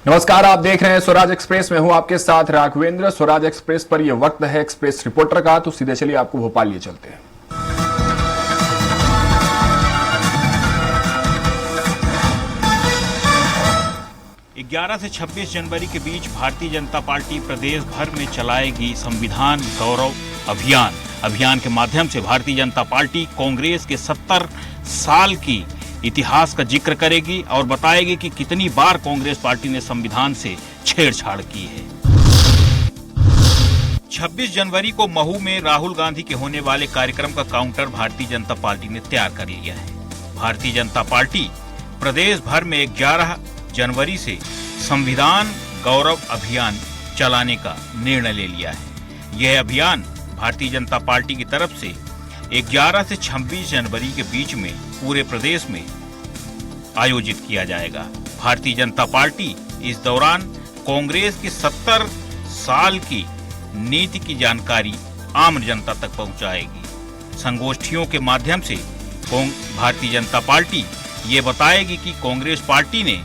नमस्कार, आप देख रहे हैं स्वराज एक्सप्रेस में हूं आपके साथ राघवेंद्र। स्वराज एक्सप्रेस पर यह वक्त है एक्सप्रेस रिपोर्टर का, तो सीधे चलिए आपको भोपाल लिए चलते हैं। 11 से 26 जनवरी के बीच भारतीय जनता पार्टी प्रदेश भर में चलाएगी संविधान गौरव अभियान। अभियान के माध्यम से भारतीय जनता पार्टी कांग्रेस के 70 साल की इतिहास का जिक्र करेगी और बताएगी कि कितनी बार कांग्रेस पार्टी ने संविधान से छेड़छाड़ की है। 26 जनवरी को महू में राहुल गांधी के होने वाले कार्यक्रम का काउंटर भारतीय जनता पार्टी ने तैयार कर लिया है। भारतीय जनता पार्टी प्रदेश भर में 11 जनवरी से संविधान गौरव अभियान चलाने का निर्णय ले लिया है। यह अभियान भारतीय जनता पार्टी की तरफ से 11 से 26 जनवरी के बीच में पूरे प्रदेश में आयोजित किया जाएगा। भारतीय जनता पार्टी इस दौरान कांग्रेस की 70 साल की नीति की जानकारी आम जनता तक पहुंचाएगी। संगोष्ठियों के माध्यम से भारतीय जनता पार्टी ये बताएगी कि कांग्रेस पार्टी ने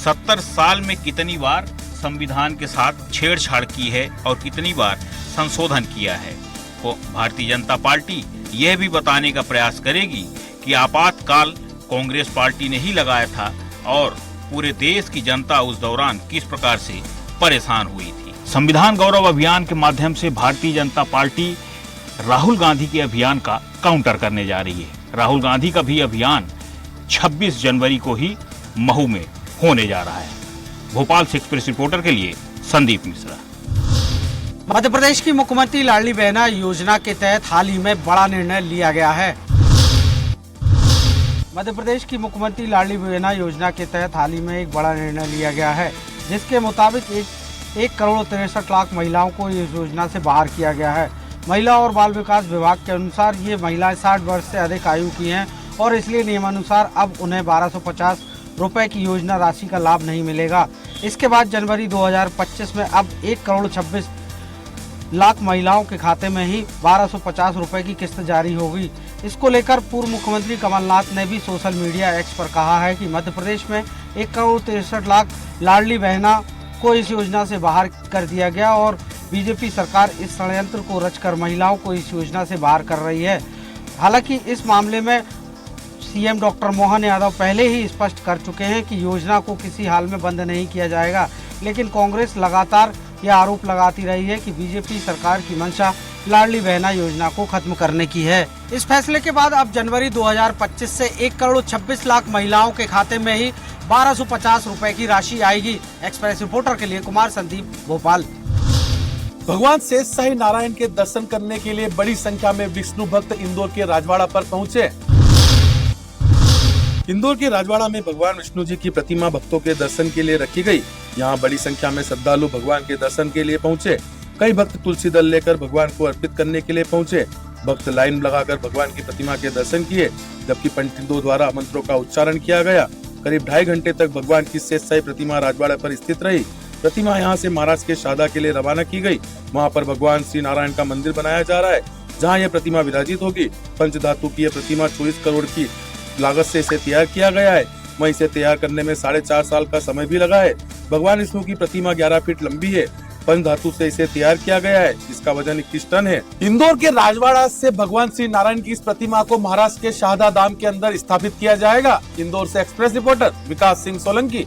70 साल में कितनी बार संविधान के साथ छेड़छाड़ की है और कितनी बार संशोधन किया है। भारतीय जनता पार्टी यह भी बताने का प्रयास करेगी कि आपातकाल कांग्रेस पार्टी ने ही लगाया था और पूरे देश की जनता उस दौरान किस प्रकार से परेशान हुई थी। संविधान गौरव अभियान के माध्यम से भारतीय जनता पार्टी राहुल गांधी के अभियान का काउंटर करने जा रही है। राहुल गांधी का भी अभियान 26 जनवरी को ही महू में होने जा रहा है। भोपाल से एक्सप्रेस रिपोर्टर के लिए संदीप मिश्रा। मध्य प्रदेश की मुख्यमंत्री लाडली बहना योजना के तहत हाल ही में बड़ा निर्णय लिया गया है। मध्य प्रदेश की मुख्यमंत्री लाडली बहना योजना के तहत हाल ही में एक बड़ा निर्णय लिया गया है, जिसके मुताबिक 1,63,00,000 महिलाओं को इस योजना से बाहर किया गया है। महिला और बाल विकास विभाग के अनुसार ये महिलाएं 60 वर्ष से अधिक आयु की हैं और इसलिए नियमानुसार अब उन्हें 1250 रुपए की योजना राशि का लाभ नहीं मिलेगा। इसके बाद जनवरी 2025 में अब 1,26,00,000 महिलाओं के खाते में ही 1250 रुपए की किस्त जारी होगी। इसको लेकर पूर्व मुख्यमंत्री कमलनाथ ने भी सोशल मीडिया एक्स पर कहा है कि मध्य प्रदेश में 1,63,00,000 लाडली बहना को इस योजना से बाहर कर दिया गया और बीजेपी सरकार इस षड्यंत्र को रचकर महिलाओं को इस योजना से बाहर कर रही है। हालांकि इस मामले में सीएम डॉक्टर मोहन यादव पहले ही स्पष्ट कर चुके हैं कि योजना को किसी हाल में बंद नहीं किया जाएगा, लेकिन कांग्रेस लगातार यह आरोप लगाती रही है कि बीजेपी सरकार की मंशा लाडली बहना योजना को खत्म करने की है। इस फैसले के बाद अब जनवरी 2025 से 1,26,00,000 महिलाओं के खाते में ही 1250 रुपए की राशि आएगी। एक्सप्रेस रिपोर्टर के लिए कुमार संदीप, भोपाल। भगवान शेष शाही नारायण के दर्शन करने के लिए बड़ी संख्या में विष्णु भक्त इंदौर के राजवाड़ा पर पहुँचे। इंदौर के राजवाड़ा में भगवान विष्णु जी की प्रतिमा भक्तों के दर्शन के लिए रखी गई। यहाँ बड़ी संख्या में श्रद्धालु भगवान के दर्शन के लिए पहुँचे। कई भक्त तुलसी दल लेकर भगवान को अर्पित करने के लिए पहुँचे। भक्त लाइन लगाकर भगवान की प्रतिमा के दर्शन किए, जबकि पंडितों द्वारा मंत्रों का उच्चारण किया गया। करीब 2.5 घंटे तक भगवान की शेष शाही प्रतिमा राजवाड़ा पर स्थित रही। प्रतिमा यहाँ से महाराष्ट्र के शादा के लिए रवाना की गई। वहाँ पर भगवान श्री नारायण का मंदिर बनाया जा रहा है, जहाँ यह प्रतिमा विराजित होगी। पंचधातु की यह प्रतिमा 24 करोड़ की लागत से इसे तैयार किया गया है। वहीं इसे तैयार करने में 4.5 साल का समय भी लगा है। भगवान विष्णु की प्रतिमा 11 फीट लंबी है। पंचधातु से इसे तैयार किया गया है, जिसका वजन 21 टन है। इंदौर के राजवाड़ा से भगवान श्री नारायण की इस प्रतिमा को महाराष्ट्र के शाहदा धाम के अंदर स्थापित किया जाएगा। इंदौर से एक्सप्रेस रिपोर्टर विकास सिंह सोलंकी।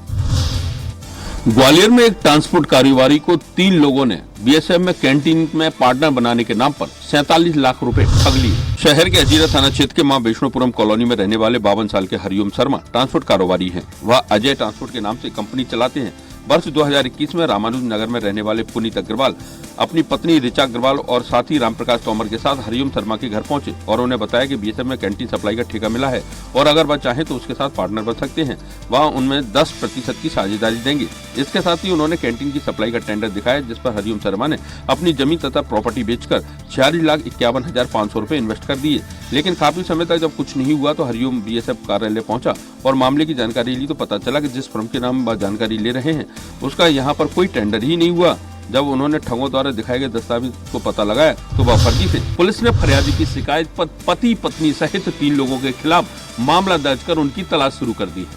ग्वालियर में एक ट्रांसपोर्ट कारोबारी को 3 लोगों ने बीएसएफ में कैंटीन में पार्टनर बनाने के नाम पर 47 लाख रुपए ठग लिए। शहर के अजीरा थाना क्षेत्र के मां वैष्णोपुरम कॉलोनी में रहने वाले 52 साल के हरिओम शर्मा ट्रांसपोर्ट कारोबारी हैं। वह अजय ट्रांसपोर्ट के नाम से कंपनी चलाते हैं। वर्ष 2021 में रामानुज नगर में रहने वाले पुनीत अग्रवाल अपनी पत्नी ऋचा अग्रवाल और साथी रामप्रकाश तोमर के साथ हरिओम शर्मा के घर पहुंचे और उन्हें बताया कि बीएसएफ में कैंटीन सप्लाई का ठेका मिला है और अगर वह चाहे तो उसके साथ पार्टनर बन सकते हैं। वह उनमें 10% की साझेदारी देंगे। इसके साथ ही उन्होंने कैंटीन की सप्लाई का टेंडर दिखाया, जिस पर हरिओम शर्मा ने अपनी जमीन तथा प्रॉपर्टी बेचकर 46,51,500 रुपए इन्वेस्ट कर दिए। लेकिन काफी समय तक जब कुछ नहीं हुआ तो हरिओम बीएसएफ कार्यालय पहुंचा और मामले की जानकारी ली तो पता चला कि जिस फर्म के नाम वह जानकारी ले रहे हैं उसका यहाँ पर कोई टेंडर ही नहीं हुआ। जब उन्होंने ठगों द्वारा दिखाए गए दस्तावेज को पता लगाया तो वह फर्जी थे। पुलिस ने फरियादी की शिकायत पर पति पत्नी सहित 3 लोगों के खिलाफ मामला दर्ज कर उनकी तलाश शुरू कर दी है।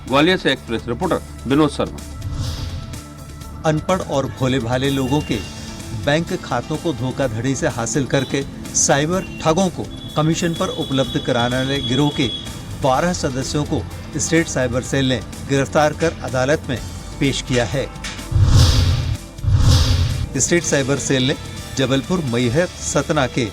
ग्वालियर से एक्सप्रेस रिपोर्टर विनोद शर्मा। अनपढ़ और भोले भाले लोगों के बैंक खातों को धोखाधड़ी से हासिल करके साइबर ठगों को कमीशन पर उपलब्ध कराने वाले गिरोह के 12 सदस्यों को स्टेट साइबर सेल ने गिरफ्तार कर अदालत में पेश किया है। स्टेट साइबर सेल ने जबलपुर, मैहर, सतना के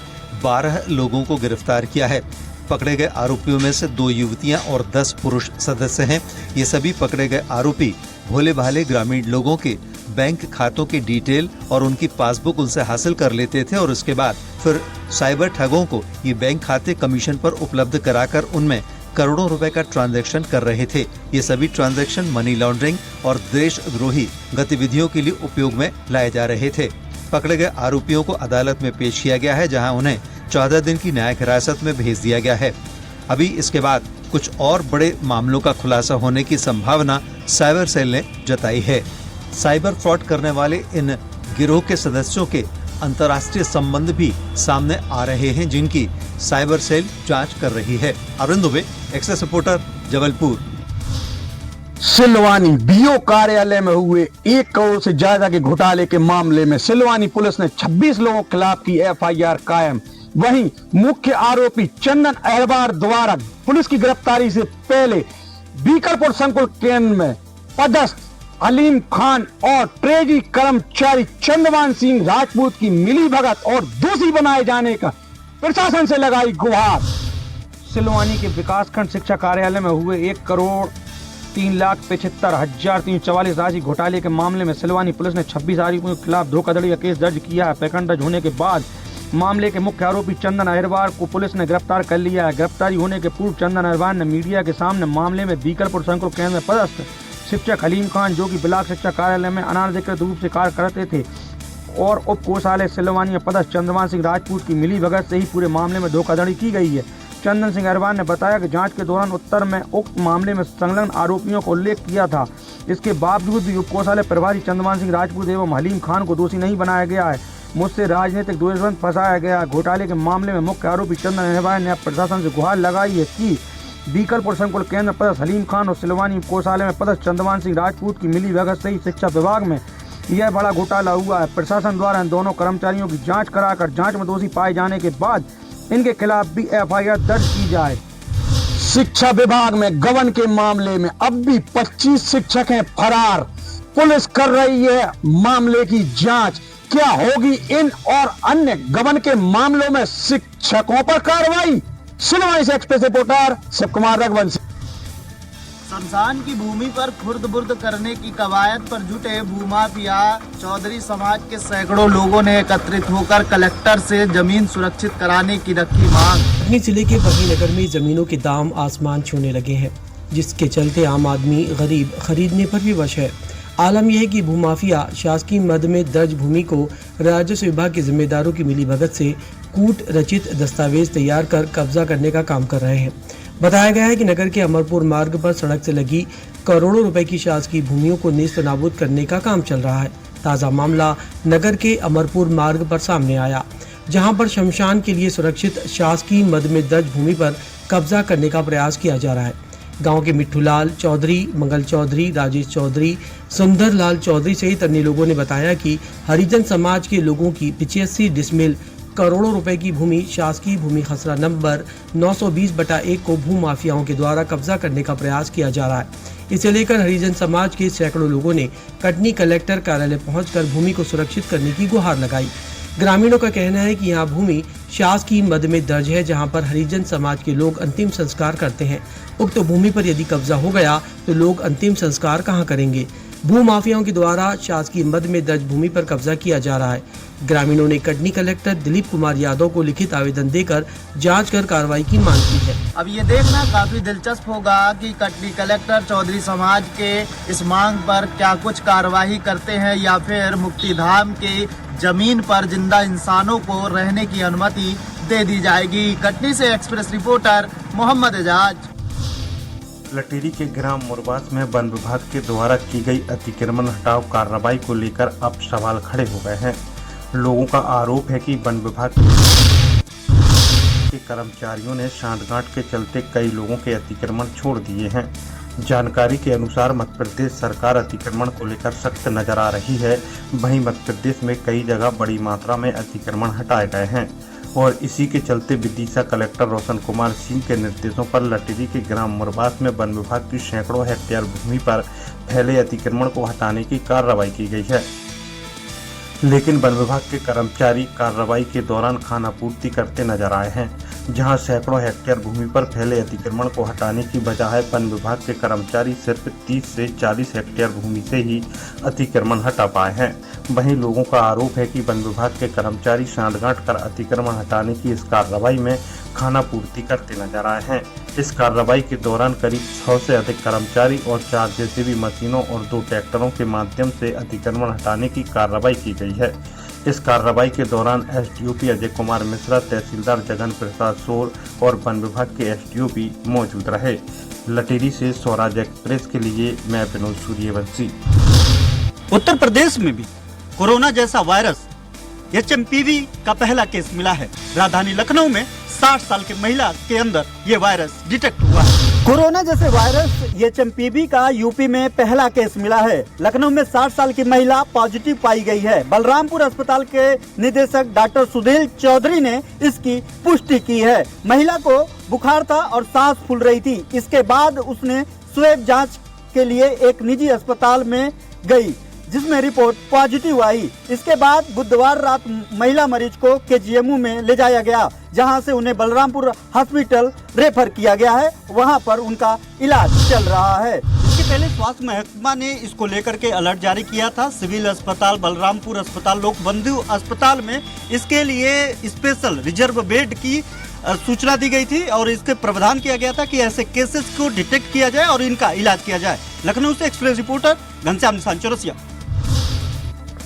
12 लोगों को गिरफ्तार किया है। पकड़े गए आरोपियों में से 2 युवतियां और 10 पुरुष सदस्य हैं। ये सभी पकड़े गए आरोपी भोले भाले ग्रामीण लोगों के बैंक खातों की डिटेल और उनकी पासबुक उनसे हासिल कर लेते थे और उसके बाद फिर साइबर ठगों को ये बैंक खाते कमीशन पर उपलब्ध कराकर उनमें करोड़ों रुपए का ट्रांजैक्शन कर रहे थे। ये सभी ट्रांजैक्शन मनी लॉन्ड्रिंग और देशद्रोही गतिविधियों के लिए उपयोग में लाए जा रहे थे। पकड़े गए आरोपियों को अदालत में पेश किया गया है, जहां उन्हें 14 दिन की न्यायिक हिरासत में भेज दिया गया है। अभी इसके बाद कुछ और बड़े मामलों का खुलासा होने की संभावना साइबर सेल ने जताई है। साइबर फ्रॉड करने वाले इन गिरोह के सदस्यों के अंतर्राष्ट्रीय संबंध भी सामने आ रहे हैं, जिनकी साइबर सेल जांच कर रही है। Arvind Dubey, access reporter, Jabalpur. Silwani BO कार्यालय में हुए 1 करोड़ से ज्यादा के घोटाले के मामले में सिलवानी पुलिस ने 26 लोगों के खिलाफ की एफआईआर कायम। वहीं मुख्य आरोपी चंदन अहरवार द्वारा पुलिस की गिरफ्तारी से पहले बीकरपुर संकुल केंद्र में पदस्थ हलीम खान और ट्रेजी कर्मचारी चंदवान सिंह राजपूत की मिलीभगत और दोषी बनाए जाने का प्रशासन से लगाई गुहार। सिलवानी के विकासखंड शिक्षा कार्यालय में हुए 1,03,75,344 राशि घोटाले के मामले में सिलवानी पुलिस ने 26 आरोपियों के खिलाफ धोखाधड़ी का केस दर्ज किया है। प्रकरण दर्ज होने के बाद मामले के मुख्य आरोपी चंदन अहरवार को पुलिस ने गिरफ्तार कर लिया है। गिरफ्तारी होने के पूर्व चंदन अहरवार ने मीडिया के सामने मामले में बीकरपुर संकुल केंद्र में पदस्थ शिक्षक हलीम खान, जो कि ब्लॉक शिक्षा कार्यालय में अनाधिकृत रूप से कार्य करते थे, और उप कोषालय सिलवानी में पदस्थ चंदवान सिंह राजपूत की मिलीभगत से ही पूरे मामले में धोखाधड़ी की गई है। चंदन सिंह अहरवार ने बताया कि जांच के दौरान उत्तर में उक्त मामले में संलग्न आरोपियों को उल्लेख किया था। इसके बावजूद भी उप कोषालय प्रभारी चंदवान सिंह राजपूत एवं हलीम खान को दोषी नहीं बनाया गया है। मुझसे राजनीतिक द्वेषबंध फंसाया गया। घोटाले के मामले में मुख्य आरोपी चंदन अहरवार ने प्रशासन से गुहार लगाई है कि बीकरपुर संकुल केंद्र पदस्थ हलीम खान और सिलवानी कोषालय में पदस्थ चंदवान सिंह राजपूत की मिलीभगत से ही शिक्षा विभाग में यह बड़ा घोटाला हुआ है। प्रशासन द्वारा इन दोनों कर्मचारियों की जांच कराकर जांच में दोषी पाए जाने के बाद इनके खिलाफ भी एफआईआर दर्ज की जाए। शिक्षा विभाग में गबन के मामले में अब भी 25 शिक्षक हैं फरार। पुलिस कर रही है मामले की जांच। क्या होगी इन और अन्य गबन के मामलों में शिक्षकों पर कार्रवाई? सिलवानी से एक्सप्रेस रिपोर्टर शिव कुमार रघुवंशी। शमशान की भूमि पर खुर्द-बुर्द करने की कवायद पर जुटे भूमाफिया चौधरी समाज के सैकड़ों लोगों ने एकत्रित होकर कलेक्टर से जमीन सुरक्षित कराने की रखी मांग। कटनी जिले के बहीनगर में जमीनों के दाम आसमान छूने लगे हैं, जिसके चलते आम आदमी गरीब खरीदने पर भी वश है। आलम यह है कि भूमाफिया शासकीय मद में दर्ज भूमि को राजस्व विभाग के जिम्मेदारों की मिलीभगत से कूट रचित दस्तावेज तैयार कर कब्जा करने का काम कर रहे हैं। बताया गया है कि नगर के अमरपुर मार्ग पर सड़क से लगी करोड़ों रुपए की शासकीय भूमियों को नेस्त नाबूद करने का काम चल रहा है। ताज़ा मामला नगर के अमरपुर मार्ग पर सामने आया, जहां पर शमशान के लिए सुरक्षित शासकीय मद में दर्ज भूमि पर कब्जा करने का प्रयास किया जा रहा है। गांव के मिट्ठूलाल चौधरी, मंगल चौधरी, राजेश चौधरी, सुंदर लाल चौधरी सहित अन्य लोगों ने बताया कि हरिजन समाज के लोगों की 85 डिसमिल करोड़ों रुपए की भूमि शासकीय भूमि खसरा नंबर 920/1 को भू माफियाओं के द्वारा कब्जा करने का प्रयास किया जा रहा है। इसे लेकर हरिजन समाज के सैकड़ों लोगों ने कटनी कलेक्टर कार्यालय पहुंचकर भूमि को सुरक्षित करने की गुहार लगाई। ग्रामीणों का कहना है कि यहाँ भूमि शासकीय मद में दर्ज है, जहाँ पर हरिजन समाज के लोग अंतिम संस्कार करते हैं। उक्त भूमि पर यदि कब्जा हो गया तो लोग अंतिम संस्कार कहाँ करेंगे? भू माफियाओं के द्वारा शासकीय मद में दर्ज भूमि पर कब्जा किया जा रहा है। ग्रामीणों ने कटनी कलेक्टर दिलीप कुमार यादव को लिखित आवेदन देकर जांच कर कार्रवाई की मांग की है। अब ये देखना काफी दिलचस्प होगा कि कटनी कलेक्टर चौधरी समाज के इस मांग पर क्या कुछ कार्रवाई करते हैं या फिर मुक्तिधाम के जमीन पर जिंदा इंसानों को रहने की अनुमति दे दी जाएगी। कटनी से एक्सप्रेस रिपोर्टर मोहम्मद एजाज। लटेरी के ग्राम मुरबास में वन विभाग के द्वारा की गई अतिक्रमण हटाओ कार्रवाई को लेकर अब सवाल खड़े हो गए हैं। लोगों का आरोप है कि वन विभाग के कर्मचारियों ने सांठगांठ के चलते कई लोगों के अतिक्रमण छोड़ दिए हैं। जानकारी के अनुसार मध्य प्रदेश सरकार अतिक्रमण को लेकर सख्त नजर आ रही है। वहीं मध्य प्रदेश में कई जगह बड़ी मात्रा में अतिक्रमण हटाए गए हैं और इसी के चलते विदिशा कलेक्टर रोशन कुमार सिंह के निर्देशों पर लटेरी के ग्राम मुरबास में वन विभाग की सैकड़ों हेक्टेयर भूमि पर फैले अतिक्रमण को हटाने की कार्रवाई की गई है। लेकिन वन विभाग के कर्मचारी कार्रवाई के दौरान खानापूर्ति करते नजर आए हैं। जहां सैकड़ों हेक्टेयर भूमि पर फैले अतिक्रमण को हटाने की बजाय वन विभाग के कर्मचारी सिर्फ 30 से 40 हेक्टेयर भूमि से ही अतिक्रमण हटा पाए हैं। वहीं लोगों का आरोप है कि वन विभाग के कर्मचारी सांठगांठ कर अतिक्रमण हटाने की इस कार्रवाई में खानापूर्ति करते नजर आए हैं। इस कार्रवाई के दौरान करीब 100 से अधिक कर्मचारी और 4 जेसीबी मशीनों और 2 ट्रैक्टरों के माध्यम से अतिक्रमण हटाने की कार्रवाई की गई है। इस कार्रवाई के दौरान एसडीओपी अजय कुमार मिश्रा, तहसीलदार जगन प्रसाद सोर और वन विभाग के एसडीओपी मौजूद रहे। लटेरी से स्वराज एक्सप्रेस के लिए मैं विनोद सूर्यवंशी। उत्तर प्रदेश में भी कोरोना जैसा वायरस HMPV का पहला केस मिला है। राजधानी लखनऊ में 60 साल की महिला के अंदर ये वायरस डिटेक्ट हुआ है। कोरोना जैसे वायरस HMPV का यूपी में पहला केस मिला है। लखनऊ में 60 साल की महिला पॉजिटिव पाई गई है। बलरामपुर अस्पताल के निदेशक डॉक्टर सुधील चौधरी ने इसकी पुष्टि की है। महिला को बुखार था और सांस फूल रही थी। इसके बाद उसने स्वैब जांच के लिए एक निजी अस्पताल में गई, जिसमें रिपोर्ट पॉजिटिव आई। इसके बाद बुधवार रात महिला मरीज को KGMU में ले जाया गया, जहां से उन्हें बलरामपुर हॉस्पिटल रेफर किया गया है। वहां पर उनका इलाज चल रहा है। इसके पहले स्वास्थ्य महकमा ने इसको लेकर के अलर्ट जारी किया था। सिविल अस्पताल, बलरामपुर अस्पताल, लोकबंधु अस्पताल में इसके लिए स्पेशल रिजर्व बेड की सूचना दी गई थी और इसके प्रावधान किया गया था कि ऐसे केसेस को डिटेक्ट किया जाए और इनका इलाज किया जाए। लखनऊ से एक्सप्रेस रिपोर्टर घनश्याम निशान चौरसिया।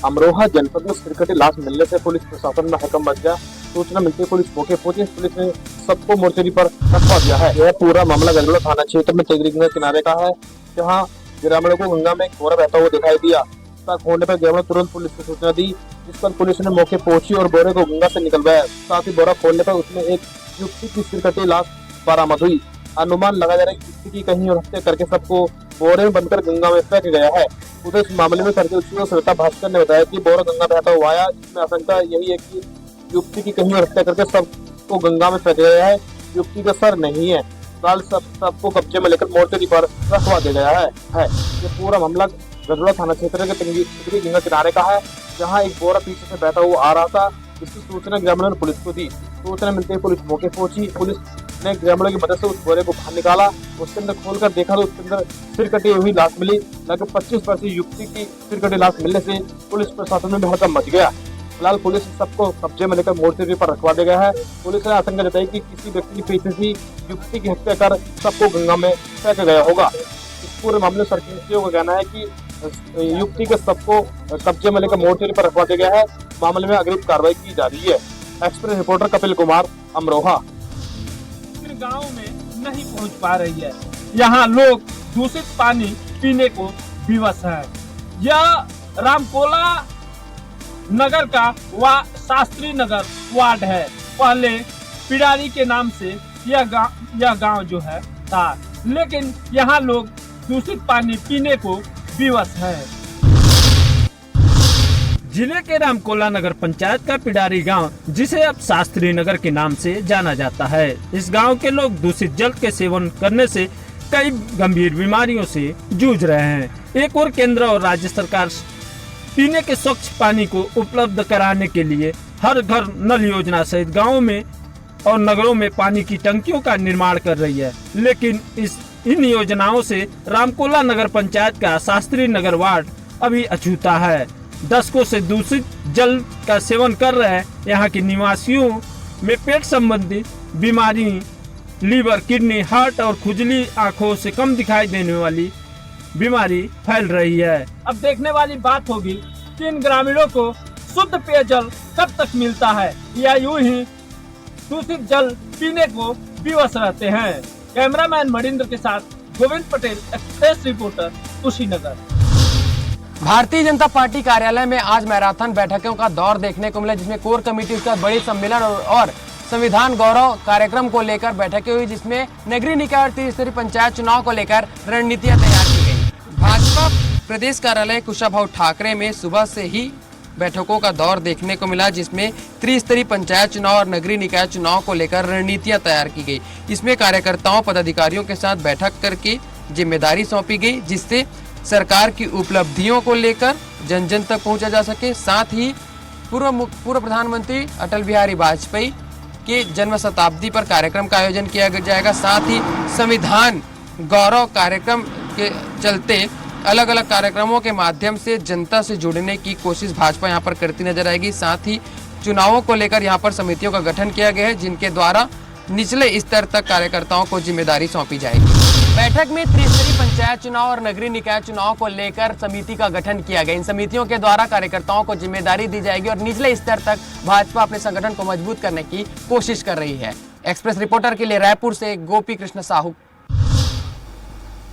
अमरोहा जनपद में सिरकटी लाश मिलने से पुलिस प्रशासन में हकम बच गया। सूचना मिलते पुलिस मौके पहुंची। पुलिस ने सबको मोर्चरी पर रखवा दिया है। यह पूरा मामला गंगोला थाना क्षेत्र में तेगरी गंगा किनारे का है, जहां ग्रामीणों को गंगा में एक बोरा बहता हुआ दिखाई दिया। होने पर ग्रामीणों तुरंत पुलिस को सूचना दी, जिस पर पुलिस ने मौके पहुंची और बोरे को गंगा से निकलवाया। साथ ही बोरा खोलने पर उसमें एक युवती की सिरकटी लाश बरामद हुई। अनुमान लगाया जा रहा है कि युवती की कहीं और हत्या करके सबको बोरे में बंदकर गंगा में फेंक गया है। उधर इस मामले में सरकारी श्वेता भास्कर ने बताया कि बोरा गंगा बहता हुआ आया, जिसमें आशंका यही है कि युवती की कहीं और हत्या करके सबको गंगा में फेंक गया है। युवती का सर नहीं है, साल सबको कब्जे में लेकर मोर्चरी पर रखवा दिया गया है। ये पूरा मामला गंगोला थाना क्षेत्र के तेगरी गंगा किनारे का है, जहाँ एक बोरा पीछे से बहता हुआ आ रहा था। इसकी सूचना ग्रामीणों ने पुलिस को दी। सूचना मिलते ही पुलिस मौके पहुंची। पुलिस ने ग्रामीणों की मदद से उस बोरे को बाहर निकाला। उसके अंदर खोलकर देखा तो उसके अंदर सिर कटी हुई लाश मिली। लगभग 25 वर्षीय युवती की सिर कटी लाश मिलने से पुलिस प्रशासन में भी हड़कंप मच गया। फिलहाल पुलिस सबको कब्जे में लेकर मोर्चरी पर रखवा दिया गया है। पुलिस ने आशंका जताई कि किसी व्यक्ति के पीछे से युवती की हत्या कर सबको गंगा में फेंक गया होगा। इस पूरे मामले में सरपंचियों का कहना है कि युवती के सबको कब्जे में लेकर मोर्चरी पर रखवा दिया गया है। मामले में अग्रिम कार्रवाई की जा रही है। Express reporter Kapil Kumar, Amroha. गांव में नहीं पहुंच पा रही है। यहाँ लोग दूषित पानी पीने को विवश है। यह रामकोला नगर का शास्त्री नगर वार्ड है। पहले पिडारी के नाम से यह गांव जो है था, लेकिन यहाँ लोग दूषित पानी पीने को विवश है। जिले के रामकोला नगर पंचायत का पिडारी गांव, जिसे अब शास्त्री नगर के नाम से जाना जाता है। इस गांव के लोग दूषित जल के सेवन करने से कई गंभीर बीमारियों से जूझ रहे हैं। एक और केंद्र और राज्य सरकार पीने के स्वच्छ पानी को उपलब्ध कराने के लिए हर घर नल योजना सहित गाँव में और नगरों में पानी की टंकियों का निर्माण कर रही है। लेकिन इन योजनाओं से रामकोला नगर पंचायत का शास्त्री नगर वार्ड अभी अछूता है। दशकों से दूषित जल का सेवन कर रहे यहाँ के निवासियों में पेट संबंधी बीमारी, लीवर, किडनी, हार्ट और खुजली, आंखों से कम दिखाई देने वाली बीमारी फैल रही है। अब देखने वाली बात होगी कि इन ग्रामीणों को शुद्ध पेयजल कब तक मिलता है या यूं ही दूषित जल पीने को विवश रहते हैं। कैमरामैन मणिंद्र के साथ Govind Patel, express reporter, Kushinagar. Bharatiya Janata party कार्यालय में आज मैराथन बैठकों का दौर देखने को मिला, जिसमें कोर कमेटी का बड़ी सम्मेलन और संविधान गौरव कार्यक्रम को लेकर बैठकें हुई, जिसमें नगरीय निकाय और त्रिस्तरीय पंचायत चुनाव को लेकर रणनीतियां तैयार की गई। भाजपा प्रदेश कार्यालय कुशाभाऊ ठाकरे में सुबह से ही बैठकों का दौर देखने को मिला, जिसमें त्रिस्तरीय पंचायत चुनाव और नगरीय निकाय चुनाव को लेकर रणनीतियां तैयार की गई। इसमें कार्यकर्ताओं पदाधिकारियों के साथ बैठक करके जिम्मेदारी सौंपी गई, जिससे सरकार की उपलब्धियों को लेकर जन जन तक पहुंचा जा सके। साथ ही पूर्व प्रधानमंत्री अटल बिहारी वाजपेयी के जन्म शताब्दी पर कार्यक्रम का आयोजन किया जाएगा। साथ ही संविधान गौरव कार्यक्रम के चलते अलग अलग कार्यक्रमों के माध्यम से जनता से जुड़ने की कोशिश भाजपा यहां पर करती नजर आएगी। साथ ही चुनावों को लेकर यहां पर समितियों का गठन किया गया है, जिनके द्वारा निचले स्तर तक कार्यकर्ताओं को जिम्मेदारी सौंपी जाएगी। बैठक में त्रिस्तरीय पंचायत चुनाव और नगरीय निकाय चुनाव को लेकर समिति का गठन किया गया। इन समितियों के द्वारा कार्यकर्ताओं को जिम्मेदारी दी जाएगी और निचले स्तर तक भाजपा अपने संगठन को मजबूत करने की कोशिश कर रही है। एक्सप्रेस रिपोर्टर के लिए रायपुर से गोपी कृष्ण साहू।